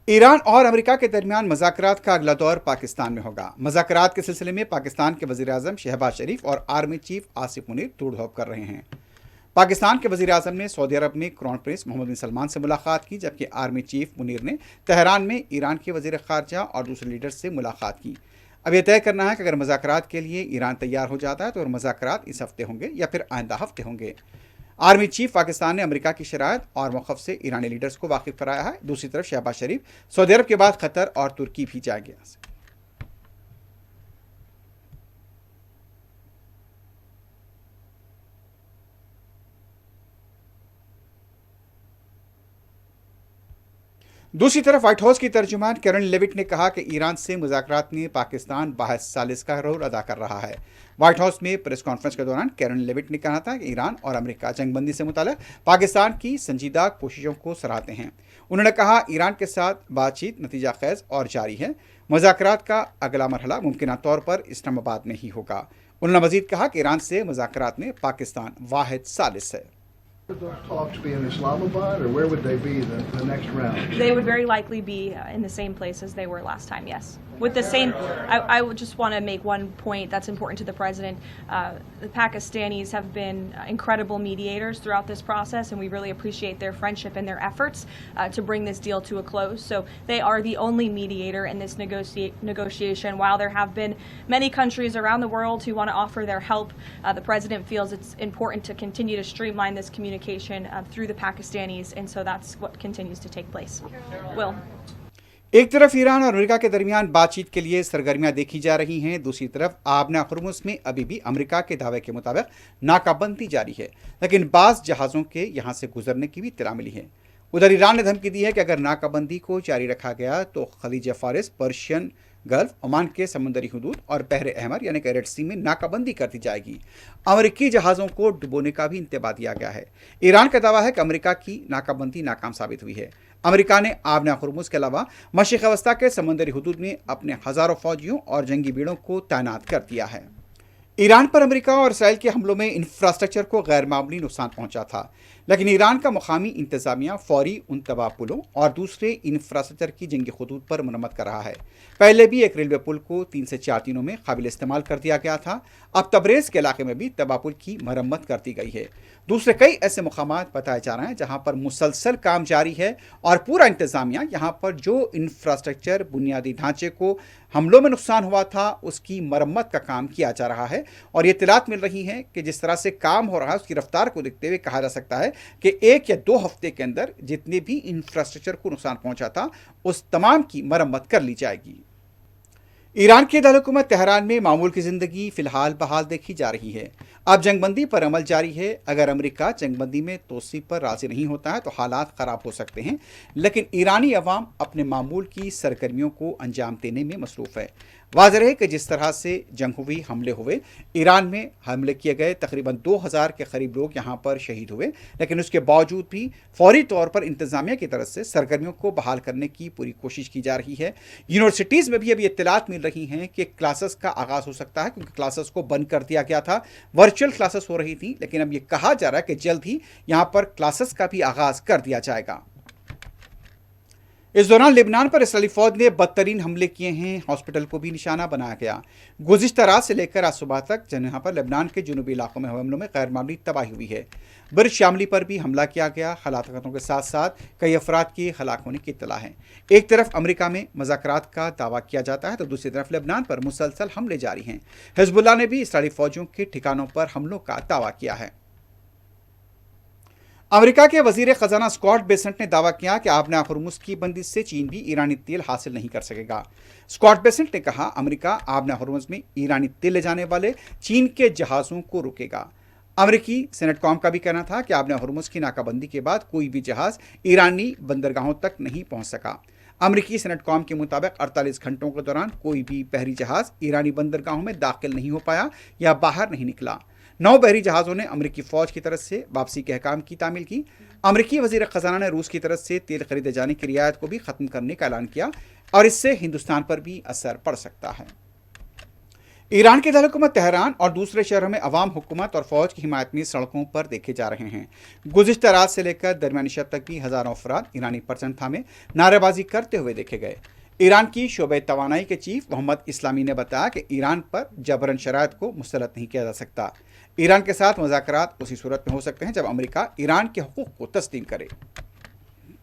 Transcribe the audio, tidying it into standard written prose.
Iran और America के दरमियान मुज़ाकरात का अगला दौर पाकिस्तान में होगा। मुज़ाकरात के सिलसिले में पाकिस्तान के वज़ीर आज़म शहबाज शरीफ और आर्मी चीफ आसिफ मुनीर तोड़-धोप कर रहे हैं। पाकिस्तान के वज़ीर आज़म ने सऊदी अरब में क्राउन प्रिंस मोहम्मद बिन सलमान से मुलाकात की, जबकि आर्मी चीफ मुनीर ने तेहरान में ईरान के वज़ीर ख़ारजा और दूसरे लीडर से मुलाकात की। अब यह तय करना है कि अगर मुज़ाकरात के लिए ईरान तैयार हो जाता है तो मुज़ाकरात इस हफ्ते होंगे या फिर आइंदा हफ्ते होंगे। आर्मी चीफ पाकिस्तान ने अमेरिका की शराइत और मौक़िफ़ से ईरानी लीडर्स को वाकिफ़ कराया है। दूसरी तरफ शहबाज शरीफ सऊदी अरब के बाद कतर और तुर्की भी जाएंगे। दूसरी तरफ व्हाइट हाउस की तर्जुमान कैरन लेविट ने कहा कि ईरान से मुज़ाकरात में पाकिस्तान बाहस सालिस का रोल अदा कर रहा है। व्हाइट हाउस में प्रेस कॉन्फ्रेंस के दौरान कैरन लेविट ने कहा था कि ईरान और अमेरिका जंगबंदी से मुताल्लिक़ पाकिस्तान की संजीदा कोशिशों को सराहते हैं। उन्होंने कहा, ईरान के साथ बातचीत नतीजा खेज और जारी है। मुज़ाकरात का अगला मरहला मुमकिन तौर पर इस्लामाबाद में ही होगा। उन्होंने मज़ीद कहा कि ईरान से मुज़ाकरात में पाकिस्तान वाहिद सालिस है। Would those talks be in Islamabad, or where would they be the next round? They would very likely be in the same place as they were last time, yes. With the same, I would just want to make one point that's important to the president. The Pakistanis have been incredible mediators throughout this process, and we really appreciate their friendship and their efforts to bring this deal to a close. So they are the only mediator in this negotiation. While there have been many countries around the world who want to offer their help, the president feels it's important to continue to streamline this communication through the Pakistanis, and so that's what continues to take place. Will. एक तरफ Iran और America के दरमियान बातचीत के लिए सरगर्मियां देखी जा रही हैं, दूसरी तरफ आबना खुर्मुस में अभी भी अमेरिका के दावे के मुताबिक नाकाबंदी जारी है, लेकिन बाज़ जहाज़ों के यहां से गुजरने की भी इत्तला मिली है। उधर ईरान ने धमकी दी है कि अगर नाकाबंदी को जारी रखा गया तो खलीज फारिस, पर्शियन गल्फ, ओमान के समुंदरी हदूद और बहर अहमर यानी कि रेड सी में नाकाबंदी कर दी जाएगी। अमेरिकी जहाज़ों को डुबोने का भी इंतबा दिया गया है। ईरान का दावा है कि अमेरिका की नाकाबंदी नाकाम साबित हुई है। अमेरिका ने आबना खुर्मुस के अलावा मशरिक़ वस्ता के समंदरी हदूद में अपने हज़ारों फौजियों और जंगी बीड़ों को तैनात कर दिया है। ईरान पर अमेरिका और इसराइल के हमलों में इंफ्रास्ट्रक्चर को गैर मामूली नुकसान पहुंचा था, लेकिन ईरान का मुकामी इंतज़ामिया फौरी उन तबाह पुलों और दूसरे इंफ्रास्ट्रक्चर की जंगी खतूत पर मुरम्मत कर रहा है। पहले भी एक रेलवे पुल को 3 से 4 दिनों में काबिल इस्तेमाल कर दिया गया था। अब तबरेज़ के इलाके में भी तबाह पुल की मरम्मत कर दी गई है। दूसरे कई ऐसे मकामात बताए जा रहे हैं जहां पर मुसलसल काम जारी है और पूरा इंतज़ामिया यहां पर जो इंफ्रास्ट्रक्चर बुनियादी ढांचे को हमलों में नुकसान हुआ था उसकी मरम्मत का काम किया जा रहा है। और ये इत्तलात मिल रही हैं कि जिस तरह से काम हो रहा है उसकी रफ्तार को देखते हुए कहा जा सकता है कि 1 या 2 हफ्ते के अंदर जितने भी इंफ्रास्ट्रक्चर को नुकसान पहुंचा था उस तमाम की मरम्मत कर ली जाएगी। ईरान की दारकूमत तेहरान में मामूल की ज़िंदगी फ़िलहाल बहाल देखी जा रही है। अब जंगबंदी पर अमल जारी है। अगर अमेरिका जंगबंदी में तोसी पर राज़ी नहीं होता है तो हालात ख़राब हो सकते हैं, लेकिन ईरानी अवाम अपने मामूल की सरगर्मियों को अंजाम देने में मसरूफ़ है। वाज़ेह है कि जिस तरह से जंगवी हमले हुए, ईरान में हमले किए गए, तकरीबन 2000 के करीब लोग यहाँ पर शहीद हुए, लेकिन उसके बावजूद भी फौरी तौर पर इंतज़ामिया की तरफ से सरगर्मियों को बहाल करने की पूरी कोशिश की जा रही है। यूनिवर्सिटीज़ में भी अभी इत्तलात मिल रही हैं कि क्लासेस का आगाज़ हो सकता है, क्योंकि क्लासेस को बंद कर दिया गया था। वर्चुअल क्लासेस हो रही थी, लेकिन अब ये कहा जा रहा है कि जल्द ही यहाँ पर क्लासेस का भी आगाज़ कर दिया जाएगा। इस दौरान लेबनान पर इस्राएली फौज ने बदतरीन हमले किए हैं। हॉस्पिटल को भी निशाना बनाया गया। गुज़िश्ता रात से लेकर आज सुबह तक जहाँ पर लेबनान के जनूबी इलाकों में हुए हमलों में गैर मामूली तबाही हुई है। बुर्ज शामली पर भी हमला किया गया। हलाकतों के साथ साथ कई अफराद की हलाक होने की इत्तला है। एक तरफ अमेरिका में मुज़ाकरात का दावा किया जाता है तो दूसरी तरफ लेबनान पर मुसलसल हमले जारी हैं। हिज़्बुल्लाह ने भी इस्राएली फौजियों के ठिकानों पर हमलों का दावा किया है। अमेरिका के वजीर ख़जाना स्कॉट बेसेंट ने दावा किया कि आबना खुर्मुस की बंदिश से चीन भी ईरानी तेल हासिल नहीं कर सकेगा। स्कॉट बेसेंट ने कहा, अमेरिका आबना खुर्मुस में ईरानी तेल ले जाने वाले चीन के जहाज़ों को रोकेगा। अमेरिकी सेनेट कॉम का भी कहना था कि आबना खुर्मुस की नाकाबंदी के बाद कोई भी जहाज़ ईरानी बंदरगाहों तक नहीं पहुंच सका। अमेरिकी सेनेट कॉम के मुताबिक 48 घंटों के दौरान कोई भी बहरी जहाज़ ईरानी बंदरगाहों में दाखिल नहीं हो पाया या बाहर नहीं निकला। 9 बहरी जहाज़ों ने अमेरिकी फ़ौज की तरफ से वापसी के अहकाम की तामील की। अमेरिकी वज़ीर ख़जाना ने रूस की तरफ से तेल खरीदे जाने की रियायत को भी ख़त्म करने का ऐलान किया और इससे हिंदुस्तान पर भी असर पड़ सकता है। ईरान के दारकूमत तेहरान और दूसरे शहरों में अवाम हुकूमत और फौज की हिमायत में सड़कों पर देखे जा रहे हैं। गुज़िश्ता रात से लेकर दरमियानी शब तक भी हज़ारों अफराद ईरानी परचम थामे नारेबाजी करते हुए देखे गए। ईरान की शोबे तवानाई के चीफ मोहम्मद इस्लामी ने बताया कि ईरान पर जबरन शराइत को मुसलत नहीं किया जा सकता। ईरान के साथ मुज़ाकरात उसी सूरत में हो सकते हैं जब अमेरिका ईरान के हुकूक को तस्लीम करे।